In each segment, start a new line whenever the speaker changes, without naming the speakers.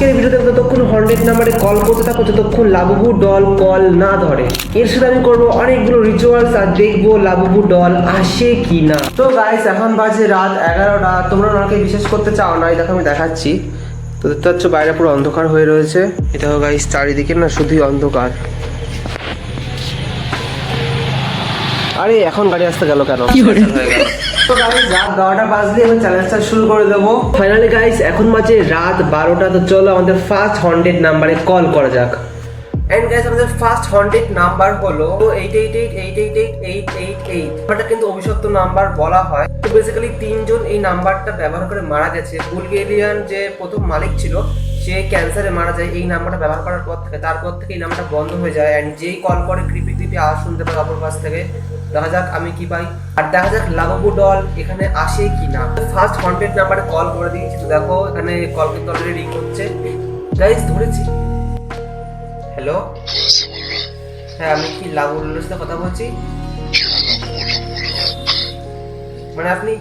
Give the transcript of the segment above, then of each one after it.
আজকের ভিডিওতে যতক্ষণ 100 নাম্বারে কল করতে থাকো ততক্ষণ লাবুবু ডল কল না ধরে। এর সাথে আমি করবো অনেকগুলো রিচুয়ালস আর দেখবো লাবুবু ডল আসে কি না। তো গাইস এখন বাজে রাত 11টা। তোমরা ওনাকে বিশ্বাস করতে চাও না, দেখো আমি দেখাচ্ছি। তো দেখতে পাচ্ছ বাইরে পুরো অন্ধকার হয়ে রয়েছে। এটা গাইস চারিদিকে না শুধুই অন্ধকার। আরে এখন গাড়ি আসতে গেল কেন? তো গাইস রাত 12টা বাজলে আমি চ্যালেঞ্জটা শুরু করে দেবো। ফাইনালি গাইস এখন বাজে রাত 12টা। তো চলো আমাদের ফার্স্ট 100 নাম্বারে কল করা যাক। এন্ড গাইস আমাদের ফার্স্ট 100 নাম্বার হলো 8888888888। নাম্বারটা কিন্তু অভিশপ্ত নাম্বার বলা হয়। তো বেসিক্যালি তিনজন এই নাম্বারটা ব্যবহার করে মারা গেছে। বুলগেরিয়ান যে প্রথম মালিক ছিল সে ক্যান্সারে মারা যায় এই নাম্বারটা ব্যবহার করার পর থেকে। তারপর থেকে এই নাম্বারটা বন্ধ হয়ে যায়। এন্ড যেই কল করে ক্রিপি আওয়াজ শুনতে পায় অপর পাশ থেকে। দেখা যাক আমি কি পাই, আর দেখা যাক লাবুবু ডল এখানে আসে কি না। ফার্স্ট 100 নাম্বারে কল করে দিয়েছি। তো দেখো এখানে কল কিন্তু অলরেডি রিং হচ্ছে। গাইস ধরেছি। হ্যালো, হ্যাঁ আমি কি লাবুবুর সাথে কথা বলছি? মানে আপনি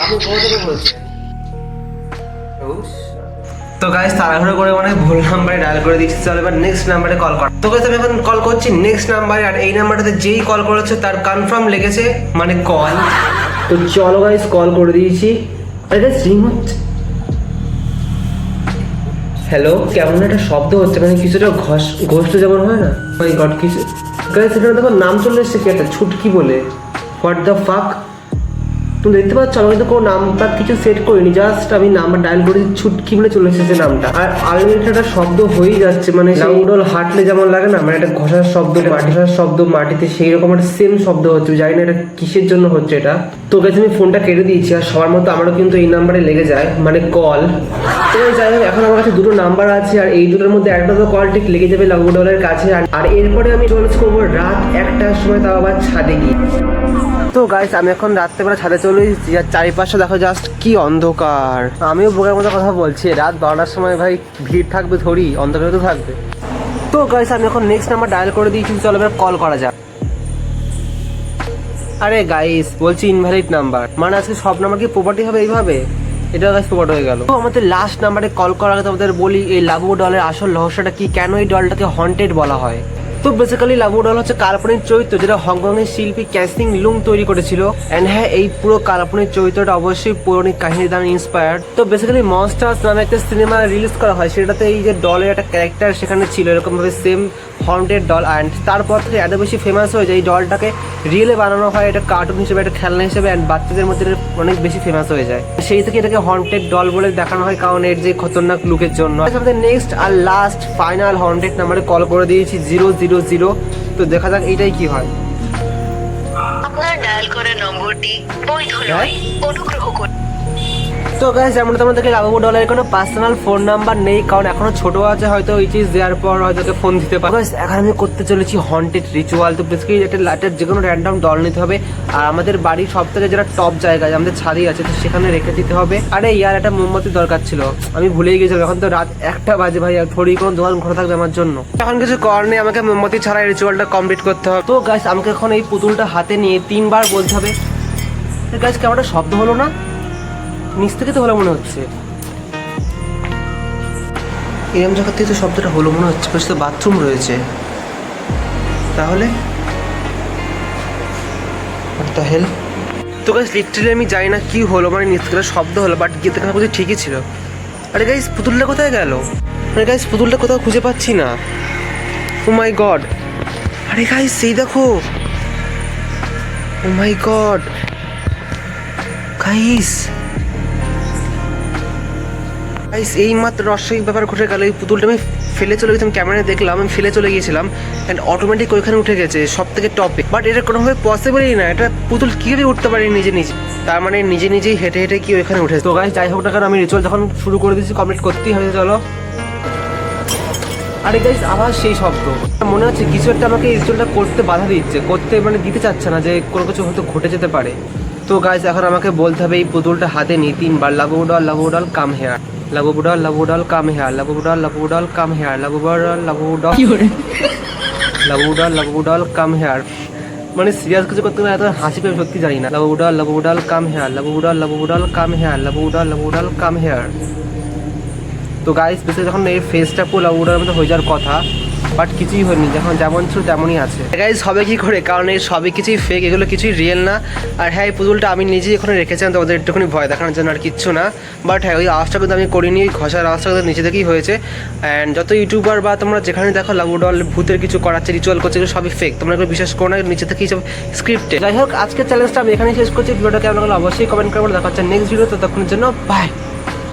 কোথা থেকে বলছেন? তো গাইস তাড়াহুড়ো করে মানে ভুল নাম্বারে ডায়াল করে দিচ্ছি। চলো এবার নেক্সট নাম্বারে কল কর। তো গাইস আমি এখন কল করছি নেক্সট নাম্বারে, আর এই নাম্বারটাতে যেই কল করেছে তার কনফার্ম লেগেছে মানে কল। তো চলো গাইস কল করে দিয়েছি। আরে গাইস রিং হচ্ছে। হ্যালো, কেমন একটা শব্দ হচ্ছে, মানে কিছুটা ঘোষটা যেমন হয় না। মাই গড কিছু গাইস এখানে দেখো নাম চলে এসেছে কি একটা ছুটকি বলে। What the fuck. তুমি দেখতে পাচ্ছ আমি কিন্তু কোনো নাম্বার কিছু সেট করিনি, জাস্ট আমি নাম্বার ডায়াল করেছি ছুটকি বলে চলে এসেছে নামটা। আর আলটিমেটলি একটা শব্দ হয়েই যাচ্ছে, মানে লাউডল হাঁটলে যেমন লাগে না, মানে একটা ঘষার শব্দ, ঘষার শব্দ মাটিতে, সেই রকম একটা সেম শব্দ হচ্ছে। জানি না এটা কিসের জন্য হচ্ছে এটা। তো গেছে আমি ফোনটা কেটে দিয়েছি। আর সবার মতো আমারও কিন্তু এই নাম্বারে লেগে যায় মানে কল। তো যাই হোক এখন আমার কাছে দুটো নাম্বার আছে, আর এই দুটোর মধ্যে একটা তো কল ঠিক লেগে যাবে লাউডলের কাছে। আর এরপরে আমি চলে করবো রাত 1টার সময়, তাও আবার ছাদে গিয়ে। তো গাইস আমি এখন রাত্রেবেলা ছাদে চলে এসেছি, আর চারিপাশে দেখো জাস্ট কি অন্ধকার। আমিও বোকার মতো কথা বলছি, রাত 12টার সময় ভাই ভিড় থাকবে থরি, অন্ধকারে তো থাকবে। তো গাইস আমি এখন নেক্সট নাম্বার ডায়াল করে দিয়েছি। চলো এবার কল করা যাক। আরে গাইস বলছি ইনভ্যালিড নাম্বার, মানে আজকে সব নাম্বার কি প্রপার্টি হবে এইভাবে? এটা গাইস প্রপার্টি হয়ে গেল। তো আমাদের লাস্ট নাম্বারে কল করার আগে তোমাদের বলি এই লাবুবু ডলের আসল রহস্যটা কি, কেন এই ডলটাকে হন্টেড বলা হয়। তো বেসিক্যালি লাবুবু ডল হচ্ছে কাল্পনিক চরিত্র যেটা হংকংয়ের শিল্পী ক্যাসিং লুং তৈরি করেছিল। এন্ড হ্যাঁ এই পুরো কাল্পনিক চরিত্রটা অবশ্যই পৌরাণিক কাহিনী দ্বারা ইন্সপায়ার্ড। তো বেসিক্যালি মনস্টার্স নামে একটা সিনেমা রিলিজ করা হয়, সেটাতে এই যে ডলের একটা ক্যারেক্টার সেখানে ছিল এরকম ভাবে সেম হন্টেড ডল। অ্যান্ড তারপর থেকে এত বেশি ফেমাস হয়ে যায় এই ডলটাকে রিয়েলে বানানো হয়, এটা কার্টুন হিসেবে, একটা খেলনা হিসেবে, অ্যান্ড বাচ্চাদের মধ্যে অনেক বেশি ফেমাস হয়ে যায়। সেই থেকে এটাকে হন্টেড ডল বলে দেখানো হয়, কারণ এর যে খতরনাক লুকের জন্য। আমাদের নেক্সট আর লাস্ট ফাইনাল 100 নাম্বারে কল করে দিয়েছি 000। তো দেখা যাক এইটাই কি হয়।
আপনার ডায়াল করা নম্বরটি বৈধ নয়, অনুগ্রহ করুন।
তো গাইস যেমন তোমাদেরকে লাবুবু ডলের কোনো পার্সোনাল ফোন নাম্বার নেই, কারণ এখনো ছোট আছে, হয়তো এই চিজ দেওয়ার পর হয়তো ফোন দিতে পারে। গাইস এখন আমি করতে চলেছি হন্টেড রিচুয়াল। তো বেসিক্যালি একটা যে কোনো র্যান্ডম ডল নিতে হবে, আর আমাদের বাড়ির সব থেকে যেটা টপ জায়গায় আমাদের ছাদই আছে, তো সেখানে রেখে দিতে হবে। আরে ইয়ার একটা মোমবাতি দরকার ছিল, আমি ভুলেই গেছিলাম। এখন তো রাত 1টা বাজে ভাই, আর থোড়ি কোনো দোকান খোলা থাকবে আমার জন্য। এখন কিছু করার নেই, আমাকে মোমবাতি ছাড়া এই রিচুয়ালটা কমপ্লিট করতে হবে। তো গাইস আমাকে এখন এই পুতুলটা হাতে নিয়ে 3বার বলতে হবে। গাইস কেমন একটা শব্দ হলো না, নিচ থেকে তো হলো মনে হচ্ছে। এরম জায়গা থেকে তো শব্দটা হলো মনে হচ্ছে, পাশে তো বাথরুম রয়েছে, তাহলে হোয়াট দ্য হেল। তো গাইস লিটারালি আমি জানি না কি হলো, মানে নিচ থেকে শব্দ হলো, বাট গিয়ে দেখা বলছি ঠিকই ছিল। আরে গাইস পুতুলটা কোথায় গেল? আরে গাইস পুতুলটা কোথাও খুঁজে পাচ্ছি না। ও মাই গড, আরে গাইস সেই দেখো, ও মাই গড গাইস, এই মাত্র রহস্যিক ব্যাপার ঘটে গেল। এই পুতুলটা আমি ফেলে চলে গেছিলাম, ক্যামেরায় দেখলাম আমি ফেলে চলে গিয়েছিলাম, অ্যান্ড অটোমেটিক ওইখানে উঠে গেছে সব থেকে টপে। বাট এটা কোনোভাবে পসিবলই না, এটা পুতুল কীভাবে উঠতে পারে নিজে নিজে? তার মানে নিজে নিজেই হেঁটে হেঁটে কি ওইখানে উঠেছে। তো গাইস যাই হোক না, কারণ আমি রিচুয়াল যখন শুরু করে দিয়েছি কমপ্লিট করতেই হবে। চলো। আরে গাইস আবার সেই শব্দ, মনে হচ্ছে কিছু একটা আমাকে এই রিচুয়ালটা করতে বাধা দিচ্ছে, করতে মানে দিতে চাচ্ছে না, যে কোনো কিছু হয়তো ঘটে যেতে পারে। তো গাইস এখন আমাকে বলতে হবে এই পুতুলটা হাতে নিয়ে 3বার Labubu doll come here, Labubu doll come here, Labubu doll come here, Labubu doll come here. মানে সিরিয়াস কিছু করতে গেলে এত হাসি পেয়ে সত্যি জানি না। Labubu doll come here, Labubu doll come here, Labubu doll come here. তো গাইস বেশি যখন এই ফেসটা পুরো লাবুডার মধ্যে হয়ে যাওয়ার কথা, বাট কিছুই হয়নি, যখন যেমন ছিল তেমনই আছে। গাইস হবে কি করে, কারণ এই সবই কিছুই ফেক, এগুলো কিছুই রিয়েল না। আর হ্যাঁ এই পুতুলটা আমি নিজেই এখানে রেখেছিলাম তোমাদের একটুখানি ভয় দেখানোর জন্য, আর কিচ্ছু না। বাট হ্যাঁ ওই আওয়াজটা কিন্তু আমি করিনি, ওই ঘষার আওয়াজটা কিন্তু নিচে থেকেই হয়েছে। অ্যান্ড যত ইউটিউবার বা তোমরা যেখানে দেখো লাবুডল ভূতের কিছু করাচ্ছে, রিচুয়াল করছে, এগুলো সবই ফেক, তোমরা এগুলো বিশ্বাস করো না, নিচে থেকেই সব স্ক্রিপ্টে। যাই হোক আজকের চ্যালেঞ্জটা আমি এখানেই শেষ করছি। ভিডিওটা কেমন লাগলো অবশ্যই কমেন্ট করে দেখা হচ্ছে নেক্সট ভিডিও, ততক্ষণের জন্য বাই।